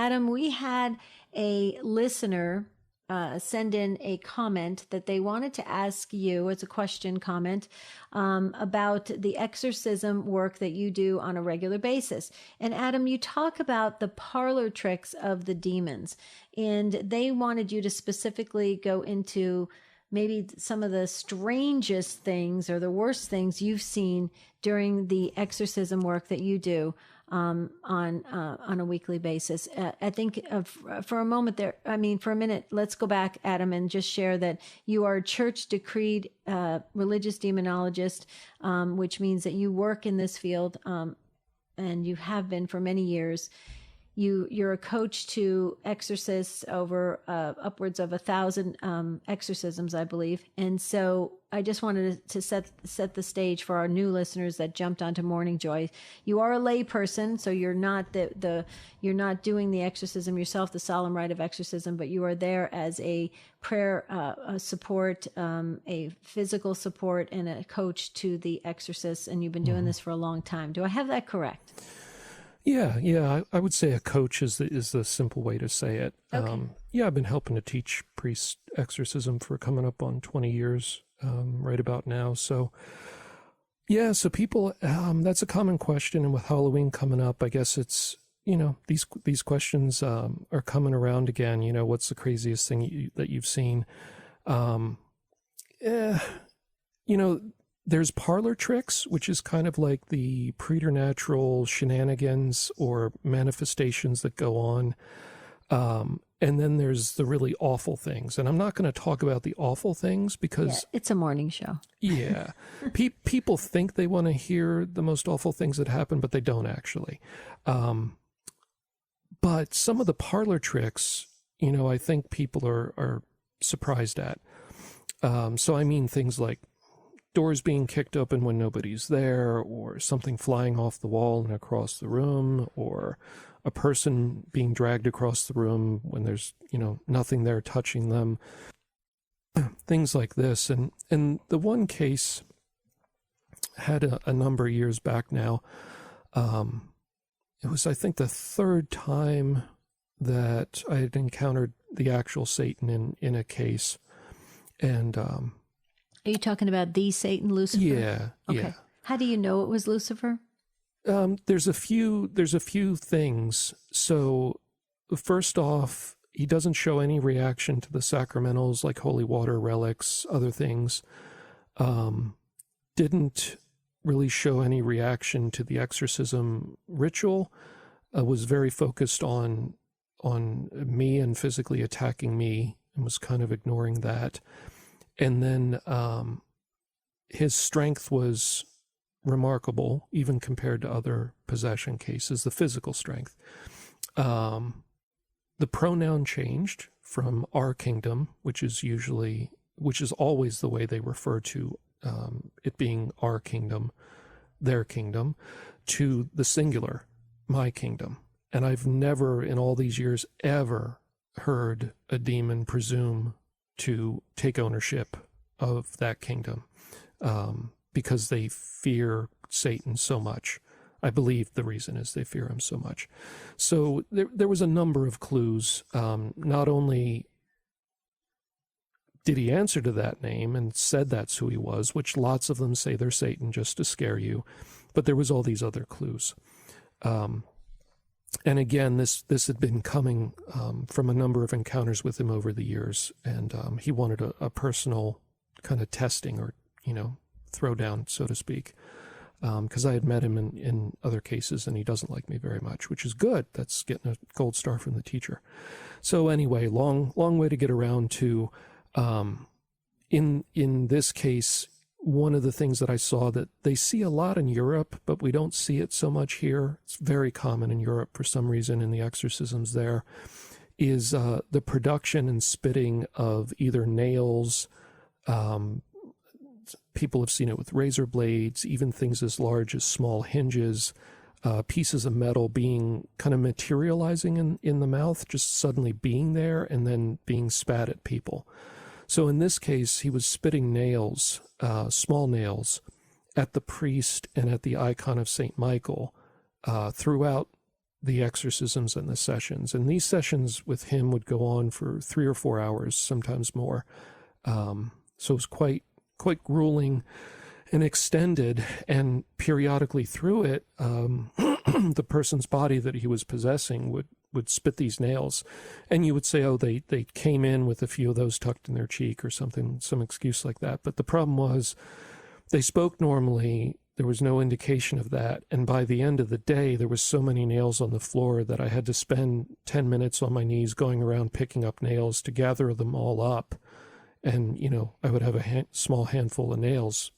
Adam, we had a listener send in a comment that they wanted to ask you. It's a question comment about the exorcism work that you do on a regular basis. And Adam, you talk about the parlor tricks of the demons, and they wanted you to specifically go into maybe some of the strangest things or the worst things you've seen during the exorcism work that you do on a weekly basis. I think for a moment there, for a minute, let's go back, Adam, and just share that you are a church decreed religious demonologist, which means that you work in this field, and you have been for many years. You're a coach to exorcists over upwards of 1,000 exorcisms, I believe. And so I just wanted to set the stage for our new listeners that jumped onto Morning Joy. You are a lay person, so you're not you're not doing the exorcism yourself, the solemn rite of exorcism, but you are there as a prayer support, a physical support, and a coach to the exorcists. And you've been doing this for a long time. Do I have that correct? Yeah. I would say a coach is the simple way to say it. Okay. I've been helping to teach priest exorcism for coming up on 20 years, right about now. So, so people, that's a common question. And with Halloween coming up, I guess it's, these questions are coming around again. What's the craziest thing that you've seen? There's parlor tricks, which is kind of like the preternatural shenanigans or manifestations that go on. And then there's the really awful things. And I'm not going to talk about the awful things because... Yeah, it's a morning show. Yeah. People think they want to hear the most awful things that happen, but they don't actually. But some of the parlor tricks, I think people are surprised at. So I mean things like doors being kicked open when nobody's there, or something flying off the wall and across the room, or a person being dragged across the room when there's, nothing there touching them. Things like this. And the one case had a number of years back now. It was, I think, the third time that I had encountered the actual Satan in a case. And are you talking about the Satan, Lucifer? Yeah. Okay. Yeah. How do you know it was Lucifer? There's a few things. So first off, he doesn't show any reaction to the sacramentals like holy water, relics, other things. Didn't really show any reaction to the exorcism ritual. Was very focused on me and physically attacking me, and was kind of ignoring that. And then his strength was remarkable, even compared to other possession cases, the physical strength. The pronoun changed from our kingdom, which is always the way they refer to it being our kingdom, their kingdom, to the singular, my kingdom. And I've never in all these years ever heard a demon presume to take ownership of that kingdom, because they fear Satan so much. I believe the reason is they fear him so much. So there was a number of clues. Not only did he answer to that name and said that's who he was, which lots of them say they're Satan just to scare you, but there was all these other clues. And again, this had been coming from a number of encounters with him over the years, and he wanted a personal kind of testing or, throwdown, so to speak, because I had met him in other cases, and he doesn't like me very much, which is good. That's getting a gold star from the teacher. So anyway, long way to get around to, in this case, one of the things that I saw that they see a lot in Europe, but we don't see it so much here. It's very common in Europe for some reason in the exorcisms there, is the production and spitting of either nails. People have seen it with razor blades, even things as large as small hinges, pieces of metal being kind of materializing in the mouth, just suddenly being there and then being spat at people. So in this case, he was spitting nails, small nails, at the priest and at the icon of St. Michael throughout the exorcisms and the sessions. And these sessions with him would go on for 3 or 4 hours, sometimes more. So it was quite grueling and extended. And periodically through it, the person's body that he was possessing would spit these nails. And you would say, oh, they came in with a few of those tucked in their cheek or something, some excuse like that. But the problem was they spoke normally. There was no indication of that. And by the end of the day, there was so many nails on the floor that I had to spend 10 minutes on my knees going around picking up nails to gather them all up. And, I would have a small handful of nails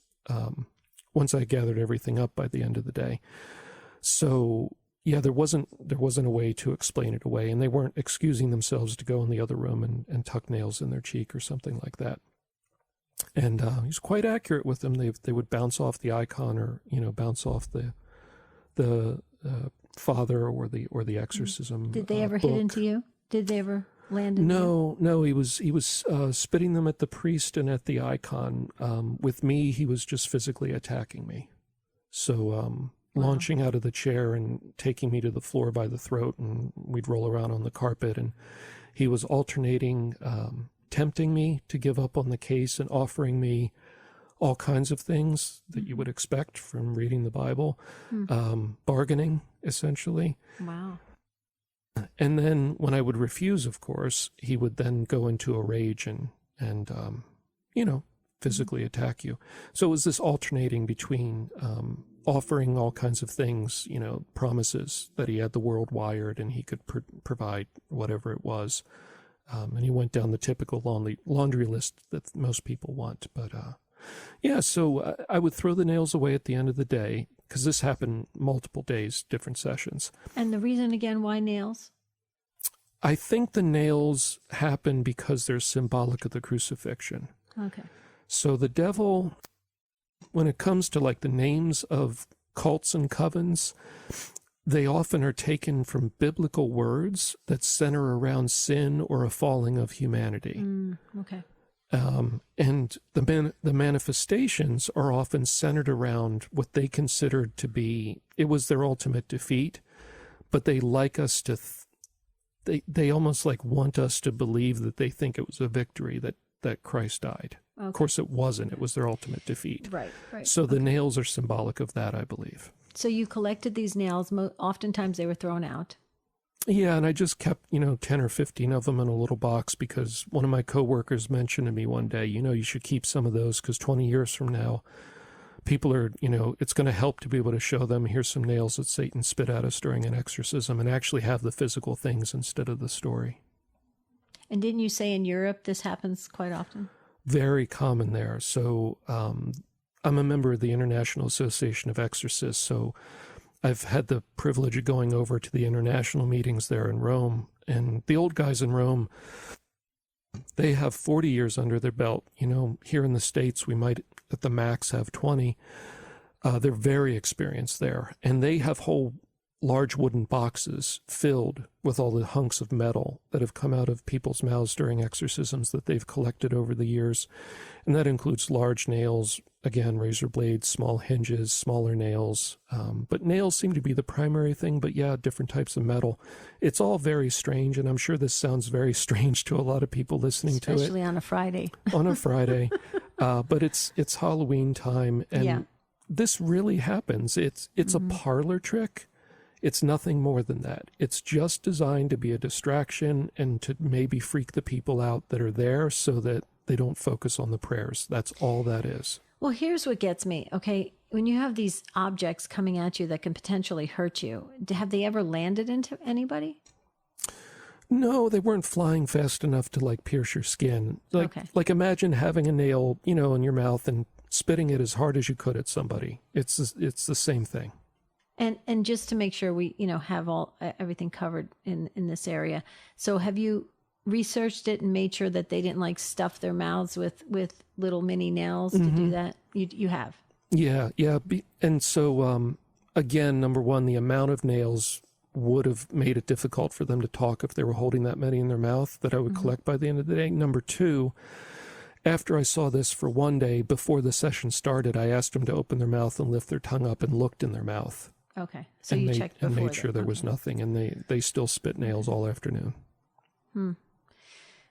once I gathered everything up by the end of the day. So, yeah, there wasn't a way to explain it away. And they weren't excusing themselves to go in the other room and tuck nails in their cheek or something like that. And he's quite accurate with them. They would bounce off the icon or bounce off the father or the exorcism. Did they ever book. hit into you? Did they ever land into you? No. He was spitting them at the priest and at the icon. With me, he was just physically attacking me. So launching out of the chair and taking me to the floor by the throat, and we'd roll around on the carpet. And he was alternating. Tempting me to give up on the case and offering me all kinds of things that you would expect from reading the Bible, bargaining, essentially. Wow. And then when I would refuse, of course, he would then go into a rage and physically attack you. So it was this alternating between offering all kinds of things, promises that he had the world wired and he could provide whatever it was. And he went down the typical laundry list that most people want. But so I would throw the nails away at the end of the day, because this happened multiple days, different sessions. And the reason, again, why nails? I think the nails happen because they're symbolic of the crucifixion. Okay. So the devil, when it comes to like the names of cults and covens, they often are taken from biblical words that center around sin or a falling of humanity. Okay. And the manifestations are often centered around what they considered to be, it was their ultimate defeat, but they like us to, they almost like want us to believe that they think it was a victory, that Christ died. Okay. Of course it wasn't, it was their ultimate defeat. Right. So the nails are symbolic of that, I believe. So you collected these nails. Oftentimes they were thrown out. Yeah, and I just kept, 10 or 15 of them in a little box because one of my coworkers mentioned to me one day, you should keep some of those because 20 years from now, people are, it's going to help to be able to show them, here's some nails that Satan spit at us during an exorcism, and actually have the physical things instead of the story. And didn't you say in Europe this happens quite often? Very common there. So I'm a member of the International Association of Exorcists, so I've had the privilege of going over to the international meetings there in Rome. And the old guys in Rome, they have 40 years under their belt. Here in the States, we might at the max have 20. They're very experienced there. And they have whole large wooden boxes filled with all the hunks of metal that have come out of people's mouths during exorcisms that they've collected over the years. And that includes large nails, again, razor blades, small hinges, smaller nails. But nails seem to be the primary thing, but yeah, different types of metal. It's all very strange, and I'm sure this sounds very strange to a lot of people listening to it. Especially on a Friday. On a Friday. But it's Halloween time, and this really happens. It's a parlor trick. It's nothing more than that. It's just designed to be a distraction and to maybe freak the people out that are there so that they don't focus on the prayers. That's all that is. Well, here's what gets me. Okay, when you have these objects coming at you that can potentially hurt you, have they ever landed into anybody? No, they weren't flying fast enough to like pierce your skin. Like imagine having a nail, in your mouth and spitting it as hard as you could at somebody. It's the same thing. And just to make sure we, have everything covered in this area. So have you researched it and made sure that they didn't like stuff their mouths with little mini nails to do that? You have? Yeah. And so, again, number one, the amount of nails would have made it difficult for them to talk if they were holding that many in their mouth that I would collect by the end of the day. Number two, after I saw this for one day, before the session started, I asked them to open their mouth and lift their tongue up and looked in their mouth. Okay. So you checked before made sure there was nothing, and they still spit nails all afternoon.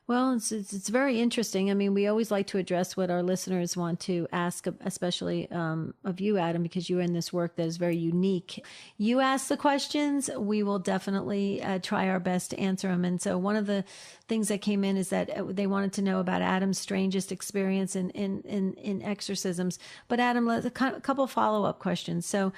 Well, it's very interesting. I mean, we always like to address what our listeners want to ask, especially of you, Adam, because you're in this work that is very unique. You ask the questions, we will definitely try our best to answer them. And so one of the things that came in is that they wanted to know about Adam's strangest experience in exorcisms. But Adam, let's a couple follow-up questions. So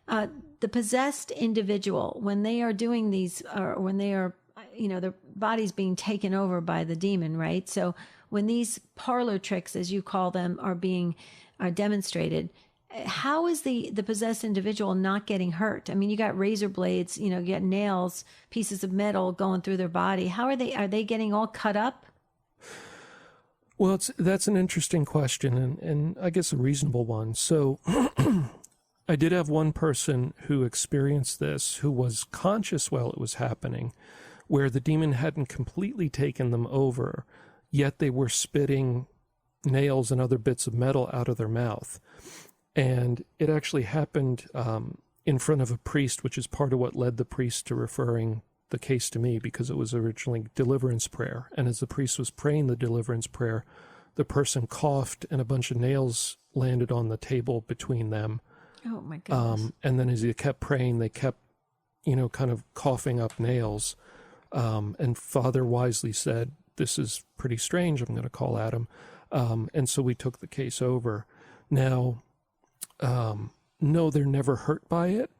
the possessed individual, when they are doing these, or when they are, their body's being taken over by the demon, right? So when these parlor tricks, as you call them, are demonstrated, how is the possessed individual not getting hurt? I mean, you got razor blades, you got nails, pieces of metal going through their body. How are they getting all cut up? Well, that's an interesting question, and I guess a reasonable one. So I did have one person who experienced this, who was conscious while it was happening, where the demon hadn't completely taken them over, yet they were spitting nails and other bits of metal out of their mouth. And it actually happened in front of a priest, which is part of what led the priest to referring the case to me, because it was originally deliverance prayer. And as the priest was praying the deliverance prayer, the person coughed and a bunch of nails landed on the table between them. Oh, my goodness. And then as he kept praying, they kept, kind of coughing up nails. And Father wisely said, "This is pretty strange. I'm going to call Adam." And so we took the case over. Now, no, they're never hurt by it.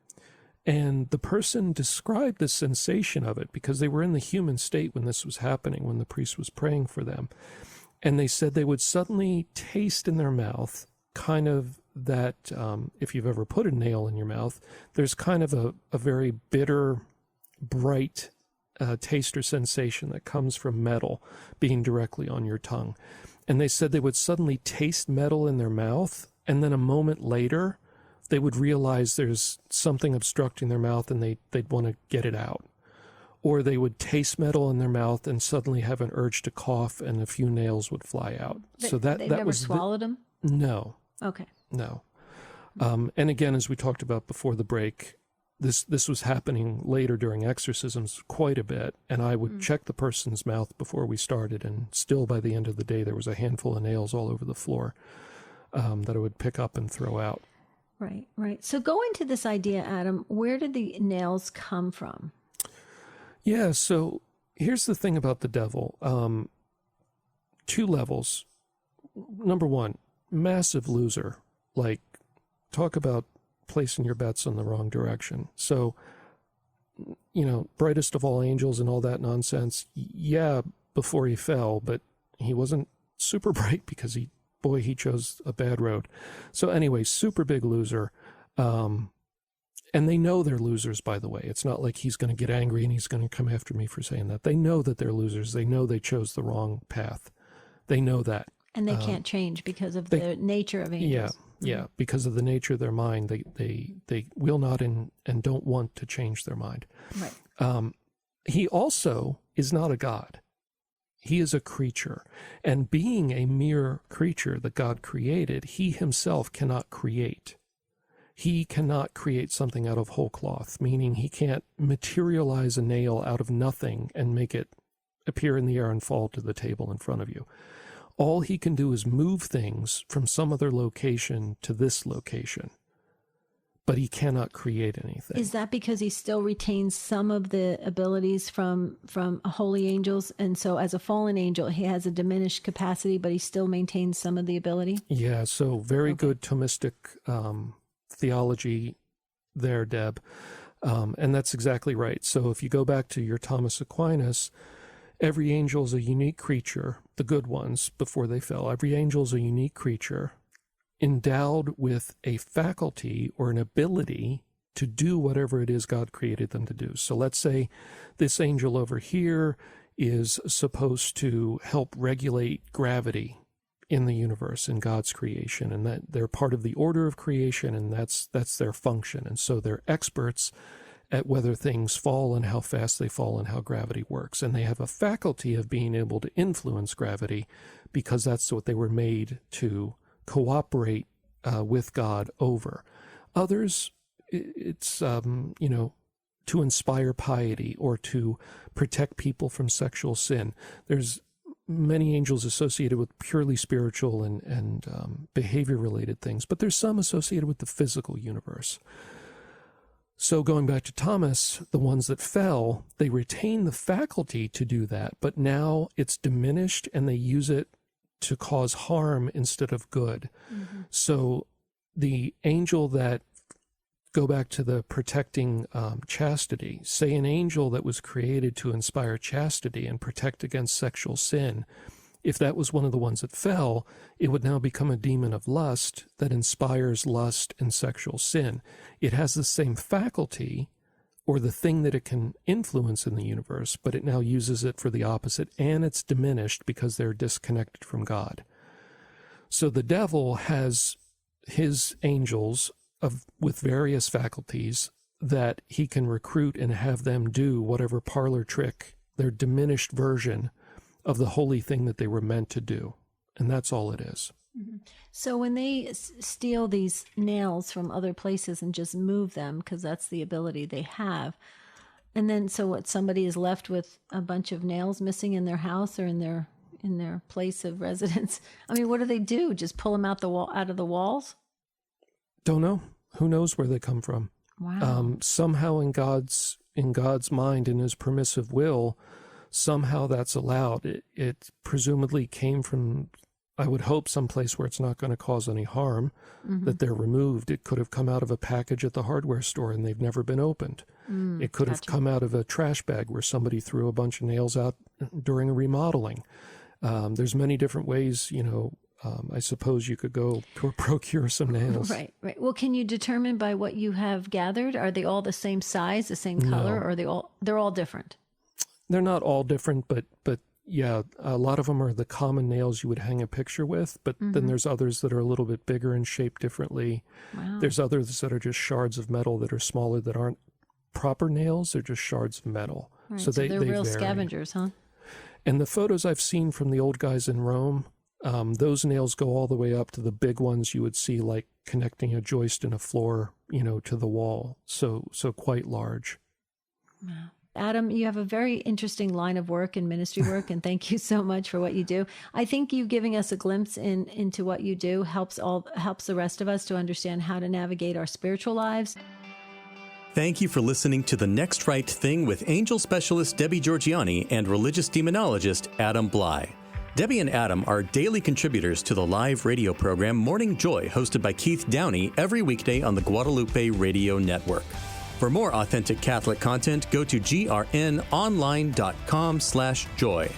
And the person described the sensation of it because they were in the human state when this was happening, when the priest was praying for them. And they said they would suddenly taste in their mouth kind of that, if you've ever put a nail in your mouth, there's kind of a very bitter, bright taste or sensation that comes from metal being directly on your tongue. And they said they would suddenly taste metal in their mouth, and then a moment later, they would realize there's something obstructing their mouth and they'd want to get it out. Or they would taste metal in their mouth and suddenly have an urge to cough and a few nails would fly out. So that never was swallowed them? No. Okay. No. And again, as we talked about before the break, this was happening later during exorcisms quite a bit, and I would check the person's mouth before we started, and still by the end of the day there was a handful of nails all over the floor that I would pick up and throw out. Right. So go into this idea, Adam. Where did the nails come from? Yeah, so here's the thing about the devil. 2 levels. Number 1, massive loser. Like, talk about placing your bets in the wrong direction. So, brightest of all angels and all that nonsense. Yeah, before he fell, but he wasn't super bright because he chose a bad road. So anyway, super big loser. And they know they're losers, by the way. It's not like he's going to get angry and he's going to come after me for saying that. They know that they're losers. They know they chose the wrong path. They know that. And they can't change because of the nature of angels. Yeah, because of the nature of their mind, they will not and don't want to change their mind. Right. He also is not a god. He is a creature. And being a mere creature that God created, he himself cannot create. He cannot create something out of whole cloth, meaning he can't materialize a nail out of nothing and make it appear in the air and fall to the table in front of you. All he can do is move things from some other location to this location, but he cannot create anything. Is that because he still retains some of the abilities from holy angels, and so as a fallen angel, he has a diminished capacity, but he still maintains some of the ability? Yeah, so very good Thomistic theology there, Deb. And that's exactly right. So if you go back to your Thomas Aquinas, every angel is a unique creature, the good ones before they fell. Every angel is a unique creature endowed with a faculty or an ability to do whatever it is God created them to do. So let's say this angel over here is supposed to help regulate gravity in the universe, in God's creation, and that they're part of the order of creation, and that's their function. And so they're experts at whether things fall and how fast they fall and how gravity works. And they have a faculty of being able to influence gravity because that's what they were made to cooperate with God over. Others, it's to inspire piety or to protect people from sexual sin. There's many angels associated with purely spiritual and behavior-related things, but there's some associated with the physical universe. So going back to Thomas, the ones that fell, they retain the faculty to do that, but now it's diminished and they use it to cause harm instead of good. Mm-hmm. So the angel that, go back to the protecting chastity, say an angel that was created to inspire chastity and protect against sexual sin, if that was one of the ones that fell, it would now become a demon of lust that inspires lust and sexual sin. It has the same faculty or the thing that it can influence in the universe, but it now uses it for the opposite, and it's diminished because they're disconnected from God. So the devil has his angels with various faculties that he can recruit and have them do whatever parlor trick, their diminished version of the holy thing that they were meant to do. And that's all it is. Mm-hmm. So when they steal these nails from other places and just move them, because that's the ability they have, and then so what, somebody is left with a bunch of nails missing in their house or in their place of residence. I mean, what do? Just pull them out of the walls? Don't know. Who knows where they come from? Wow. Somehow in God's mind, in his permissive will, somehow that's allowed. It presumably came from, I would hope, someplace where it's not going to cause any harm, mm-hmm. that they're removed. It could have come out of a package at the hardware store and they've never been opened. It could have come out of a trash bag where somebody threw a bunch of nails out during a remodeling. There's many different ways, I suppose you could go procure some nails. Right. Well, can you determine by what you have gathered? Are they all the same size, the same color, or they're all different? They're not all different, but yeah, a lot of them are the common nails you would hang a picture with, but mm-hmm. then there's others that are a little bit bigger and shaped differently. Wow. There's others that are just shards of metal that are smaller, that aren't proper nails. They're just shards of metal. Right. So they're real vary. Scavengers, huh? And the photos I've seen from the old guys in Rome, those nails go all the way up to the big ones you would see, like connecting a joist in a floor, to the wall. So quite large. Wow. Adam, you have a very interesting line of work and ministry work, and thank you so much for what you do. I think you giving us a glimpse into what you do helps the rest of us to understand how to navigate our spiritual lives. Thank you for listening to The Next Right Thing with angel specialist Debbie Georgianni and religious demonologist Adam Bly. Debbie and Adam are daily contributors to the live radio program Morning Joy, hosted by Keith Downey every weekday on the Guadalupe Radio Network. For more authentic Catholic content, go to grnonline.com/joy.